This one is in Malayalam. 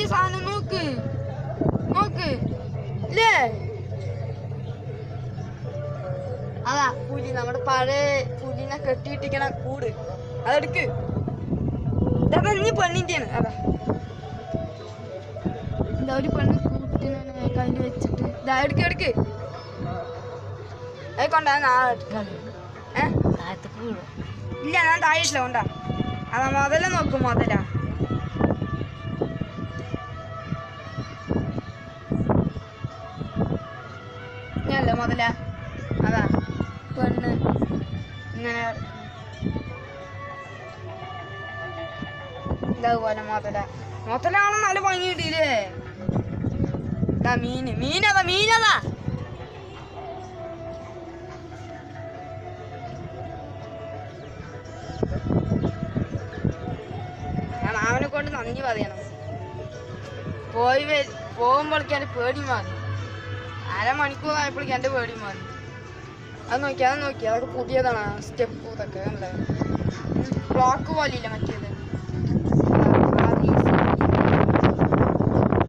സാധനം നോക്ക് നോക്ക് ഇല്ലേ അതാ പുലി നമ്മുടെ പഴയ പുലിനെ കെട്ടിയിട്ടിക്കണ കൂട് അതെടുക്ക് ഇതാ ഇനി പെണ്ണിന്റെയാണ് അതാ എന്താ ഒരു പെണ്ണ് കൂട്ടിനെ കയ്യിൽ വെച്ചിട്ട് ഇതാ എടുക്ക് അത് കൊണ്ടാ നാളെ എടുക്കാറ് ഇല്ല ഞാൻ താഴെയിട്ടില്ല കൊണ്ടാ അതാ മുതല നോക്കും മുതല ഞാനല്ലേ മുതല അതാ പെണ്ണ് ഇങ്ങനെ ഇതേപോലെ മുതലാണെന്ന് നല്ല ഭംഗി കിട്ടിയില്ലേ ഇതാ മീനതാ ഞാൻ അവനെ കൊണ്ട് നന്ദി പറയണം പോകുമ്പോഴേക്ക് എൻ്റെ പേടി മാറി അരമണിക്കൂറായപ്പോഴേക്ക് എൻ്റെ പേടി മാറി അത് നോക്കി അതൊക്കെ പുതിയതാണ് സ്റ്റെപ്പ് ഇതൊക്കെ ബ്ലോക്ക് പോലെ ഇല്ല മറ്റേത്